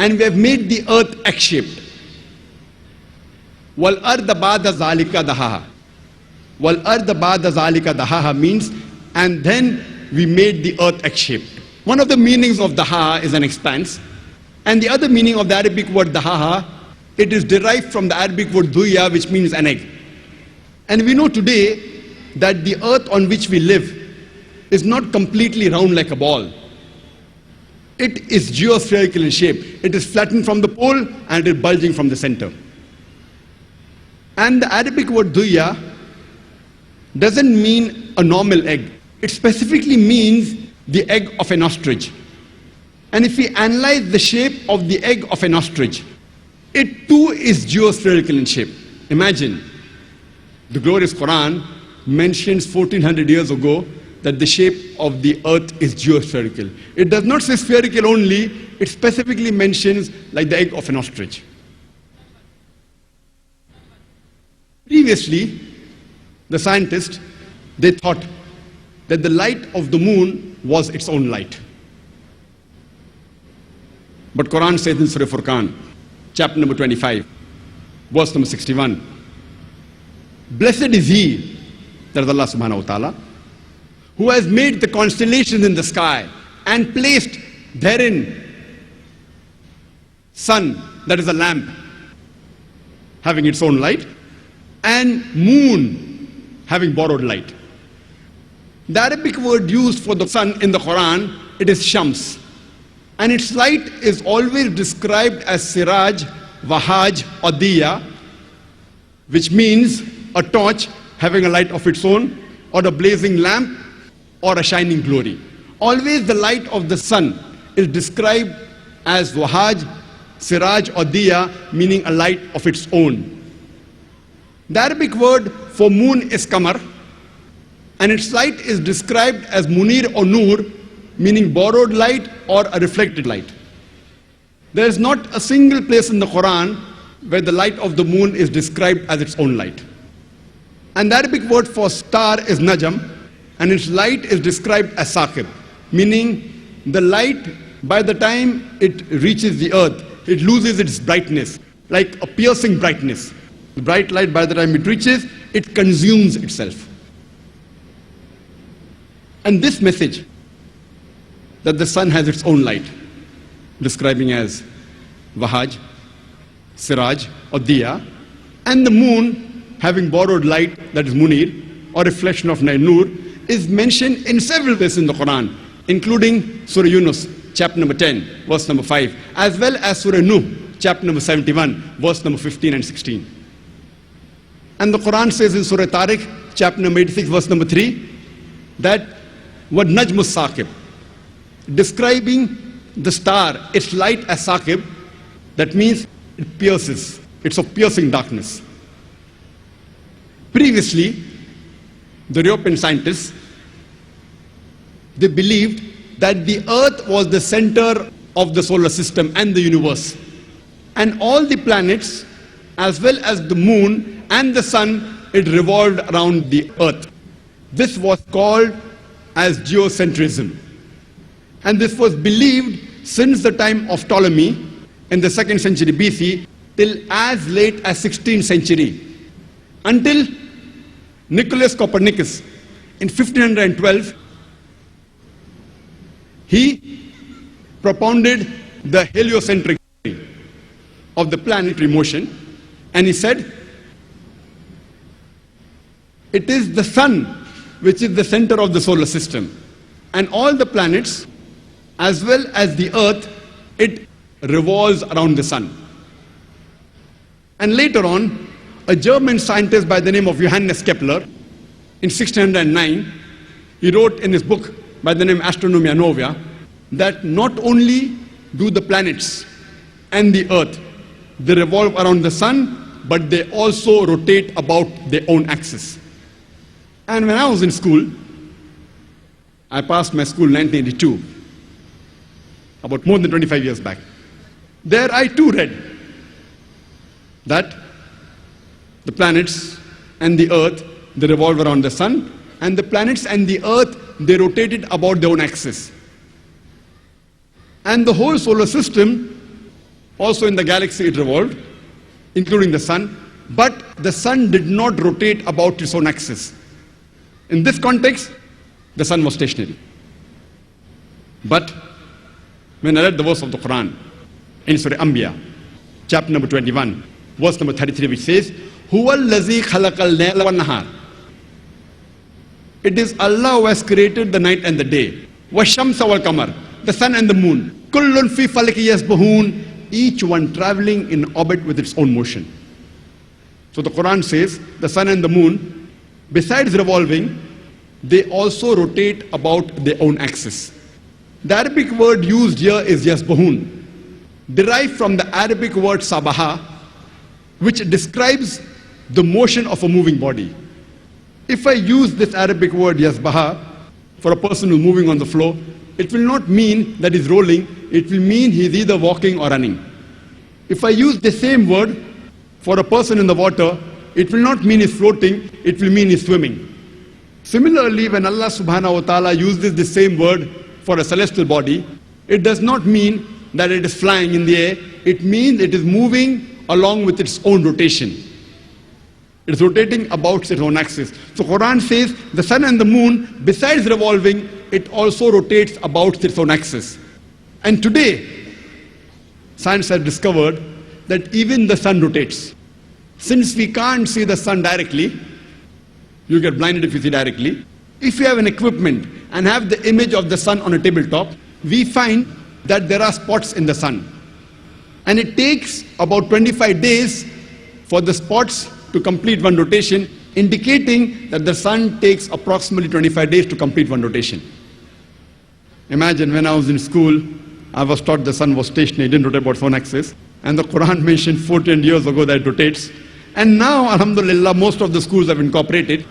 and we have made the earth egg-shaped. Wal arda ba'da zalika dahaha. Wal arda ba'da zalika dahaha means, and then we made the earth egg-shaped. One of the meanings of dahaha is an expanse, and the other meaning of the Arabic word dahaha, it is derived from the Arabic word duya, which means an egg. And we know today that the earth on which we live is not completely round like a ball. It is geospherical in shape. It is flattened from the pole and it is bulging from the center. And the Arabic word duya doesn't mean a normal egg. It specifically means the egg of an ostrich. And if we analyze the shape of the egg of an ostrich, it too is geospherical in shape. Imagine, the glorious Qur'an mentions 1400 years ago that the shape of the earth is geospherical. It does not say spherical only, it specifically mentions like the egg of an ostrich. Previously, the scientists, they thought that the light of the moon was its own light. But Quran says in Surah Furqan, chapter number 25, verse number 61, blessed is he, that is Allah subhanahu wa ta'ala, who has made the constellations in the sky and placed therein sun, that is a lamp, having its own light, and moon, having borrowed light. The Arabic word used for the sun in the Quran, it is shams. And its light is always described as siraj, wahaj, or diya, which means a torch having a light of its own, or a blazing lamp, or a shining glory. Always the light of the sun is described as wahaj, siraj, or diya, meaning a light of its own. The Arabic word for moon is qamar, and its light is described as munir or nur, meaning borrowed light or a reflected light. There is not a single place in the Quran where the light of the moon is described as its own light. And the Arabic word for star is najam, and its light is described as saqib, meaning the light, by the time it reaches the earth, it loses its brightness, like a piercing brightness. The bright light, by the time it reaches, it consumes itself. And this message, that the sun has its own light, describing as wahaj, siraj, or diya, and the moon having borrowed light, that is munir, or reflection of nur, is mentioned in several places in the Quran, including Surah Yunus, chapter number 10, verse number 5, as well as Surah Nuh, chapter number 71, verse number 15 and 16. And the Quran says in Surah Tariq, chapter number 86, verse number 3, that what najmus saqib, describing the star, its light as saqib, that means it pierces, it's of piercing darkness. Previously, the European scientists, they believed that the earth was the center of the solar system and the universe. And all the planets, as well as the moon and the sun, it revolved around the earth. This was called as geocentrism. And this was believed since the time of Ptolemy in the 2nd century BC till as late as 16th century, until Nicholas Copernicus in 1512, he propounded the heliocentric theory of the planetary motion, and he said, it is the sun which is the center of the solar system, and all the planets, as well as the earth, it revolves around the sun. And later on, a German scientist by the name of Johannes Kepler, in 1609, he wrote in his book by the name Astronomia Novia, that not only do the planets and the earth, they revolve around the sun, but they also rotate about their own axis. And when I was in school, I passed my school in 1982, about more than 25 years back. There I too read that the planets and the earth, they revolve around the sun, and the planets and the earth, they rotated about their own axis. And the whole solar system Also in the galaxy it revolved, including the sun, but the sun did not rotate about its own axis. In this context, the sun was stationary. But when I read the verse of the Qur'an in Surah Anbiya, chapter number 21, verse number 33, which says, Huwa allazi khalaqal layla wan nahar. It is Allah who has created the night and the day. Washamsa wal qamar, the sun and the moon. Kullun fi falaki yasbahun, each one traveling in orbit with its own motion. So the Quran says the sun and the moon, besides revolving, they also rotate about their own axis. The Arabic word used here is yasbahun, derived from the Arabic word sabaha, which describes the motion of a moving body. If I use this Arabic word yasbaha for a person who's moving on the floor, it will not mean that he's rolling, it will mean he's either walking or running. If I use the same word for a person in the water, it will not mean he's floating, it will mean he's swimming. Similarly, when Allah subhanahu wa ta'ala uses the same word for a celestial body, it does not mean that it is flying in the air, it means it is moving along with its own rotation. It is rotating about its own axis. So Quran says the sun and the moon, besides revolving, it also rotates about its own axis. And today, science has discovered that even the sun rotates. Since we can't see the sun directly, you get blinded if you see directly. If you have an equipment and have the image of the sun on a tabletop, we find that there are spots in the sun. And it takes about 25 days for the spots to complete one rotation, indicating that the sun takes approximately 25 days to complete one rotation. Imagine when I was in school, I was taught the sun was stationary, it didn't rotate about its own axis. And the Quran mentioned 14 years ago that it rotates. And now, alhamdulillah, most of the schools have incorporated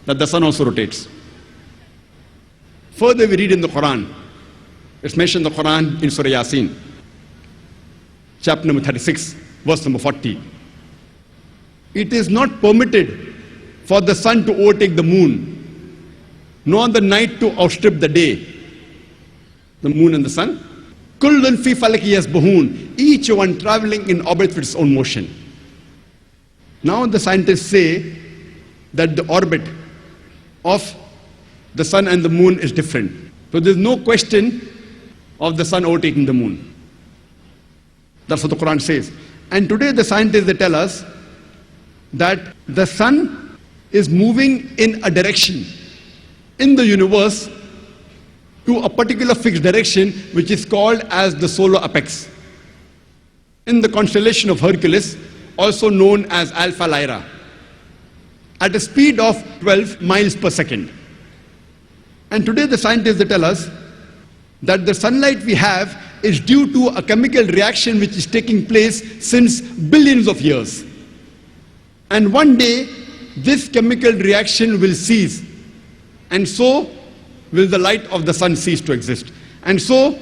that the sun also rotates. Further we read in the Quran, it's mentioned in the Quran in Surah Yasin, chapter number 36, verse number 40. It is not permitted for the sun to overtake the moon, nor the night to outstrip the day. The moon and the sun. Kullun fi falaki yasbahun, each one traveling in orbit with its own motion. Now the scientists say that the orbit of the sun and the moon is different. So there's no question of the sun overtaking the moon. That's what the Quran says. And today the scientists, they tell us that the sun is moving in a direction in the universe to a particular fixed direction, which is called as the solar apex. In the constellation of Hercules, also known as Alpha Lyra, at a speed of 12 miles per second. And today the scientists, they tell us that the sunlight we have is due to a chemical reaction which is taking place since billions of years. And one day, this chemical reaction will cease. And so will the light of the sun cease to exist. And so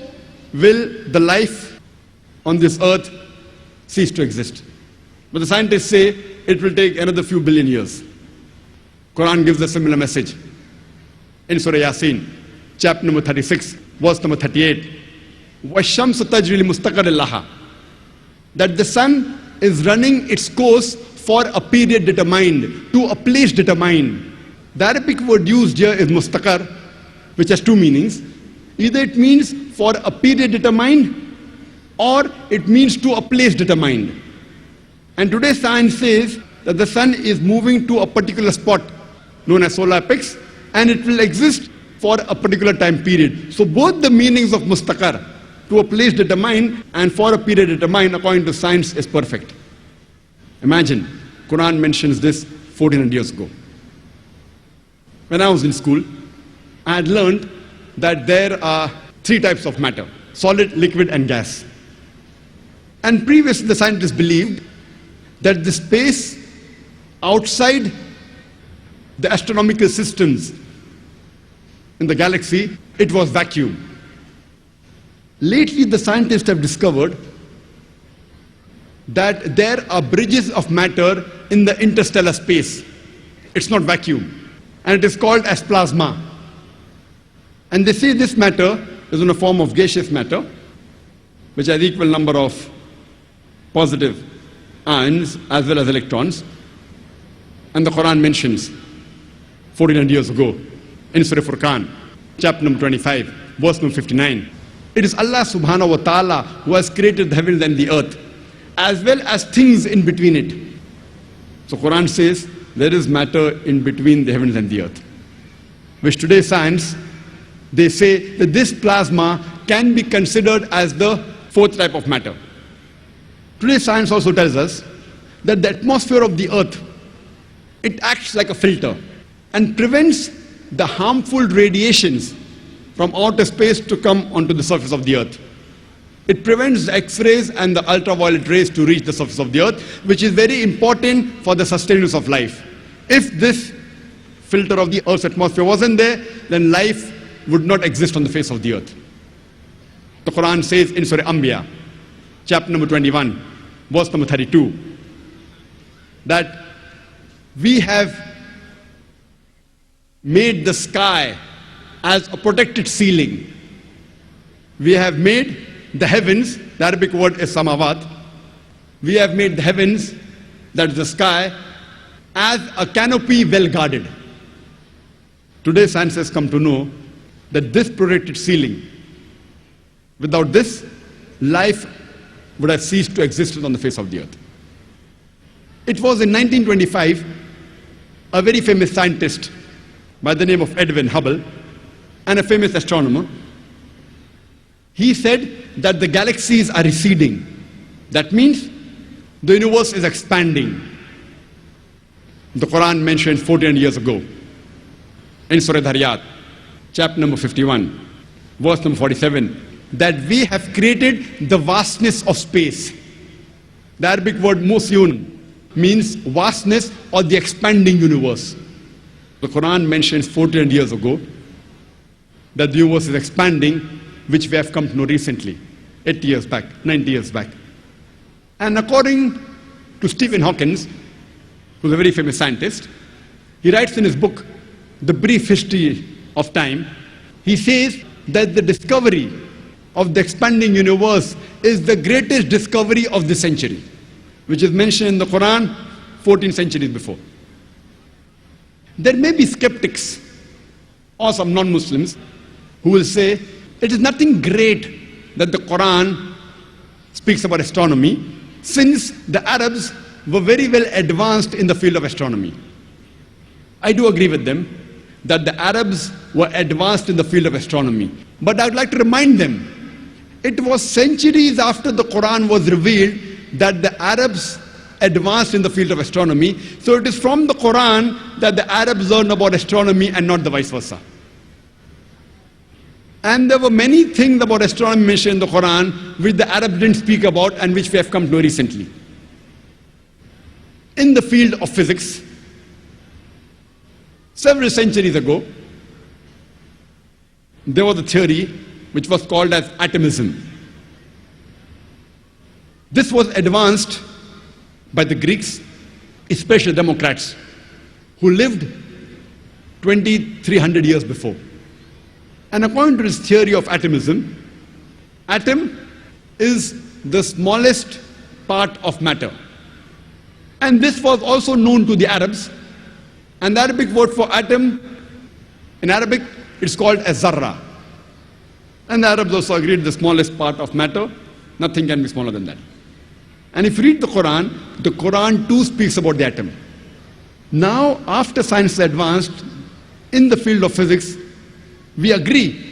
will the life on this earth cease to exist. But the scientists say it will take another few billion years. Quran gives a similar message. In Surah Yasin, chapter number 36, verse number 38. وَالشَّمْسُ تَجْرِي لِمُسْتَقَرٍ لَهَا, that the sun is running its course for a period determined, to a place determined. The Arabic word used here is mustaqar, which has two meanings. Either it means for a period determined, or it means to a place determined. And today science says that the sun is moving to a particular spot known as solar apex, and it will exist for a particular time period. So both the meanings of mustaqar, to a place determined and for a period determined, according to science, is perfect. Imagine, Quran mentions this 1400 years ago. When I was in school, I had learned that there are three types of matter: solid, liquid, and gas. And previously the scientists believed that the space outside the astronomical systems in the galaxy, it was vacuum. Lately the scientists have discovered that there are bridges of matter in the interstellar space. It's not vacuum, and it is called as plasma. And they say this matter is in a form of gaseous matter, which has equal number of positive ions as well as electrons. And the Qur'an mentions 1400 years ago in Surah Furqan, chapter number 25, verse number 59. It is Allah subhanahu wa ta'ala who has created the heavens and the earth, as well as things in between it. So Quran says there is matter in between the heavens and the earth, which today science, they say that this plasma can be considered as the fourth type of matter. Today science also tells us that the atmosphere of the earth, it acts like a filter and prevents the harmful radiations from outer space to come onto the surface of the earth. It prevents the X-rays and the ultraviolet rays to reach the surface of the earth, which is very important for the sustenance of life. If this filter of the earth's atmosphere wasn't there, then life would not exist on the face of the earth. The Quran says in Surah Anbiya, chapter number 21, verse number 32, that we have made the sky as a protected ceiling. We have made the heavens, the Arabic word is samawat. We have made the heavens, that is the sky, as a canopy well guarded. Today science has come to know that this protected ceiling, without this, life would have ceased to exist on the face of the earth. It was in 1925, a very famous scientist by the name of Edwin Hubble and a famous astronomer, he said that the galaxies are receding. That means the universe is expanding. The Quran mentioned 1400 years ago in Surah Dhariyat, chapter number 51, verse number 47, that we have created the vastness of space. The Arabic word musyun means vastness or the expanding universe. The Quran mentions 1400 years ago that the universe is expanding, which we have come to know recently, 80 years back, 90 years back. And according to Stephen Hawking, who's a very famous scientist, he writes in his book, The Brief History of Time, he says that the discovery of the expanding universe is the greatest discovery of the century, which is mentioned in the Quran 14 centuries before. There may be skeptics or some non-Muslims who will say it is nothing great that the Quran speaks about astronomy, since the Arabs were very well advanced in the field of astronomy. I do agree with them that the Arabs were advanced in the field of astronomy. But I would like to remind them, it was centuries after the Quran was revealed that the Arabs advanced in the field of astronomy. So it is from the Quran that the Arabs learned about astronomy and not the vice versa. And there were many things about astronomy mentioned in the Quran which the Arabs didn't speak about and which we have come to know recently. In the field of physics, several centuries ago, there was a theory which was called as atomism. This was advanced by the Greeks, especially Democrats, who lived 2300 years before. And according to this theory of atomism, atom is the smallest part of matter. And this was also known to the Arabs. And the Arabic word for atom, in Arabic, it's called as zarra. And the Arabs also agreed the smallest part of matter, nothing can be smaller than that. And if you read the Quran too speaks about the atom. Now, after science advanced in the field of physics, we agree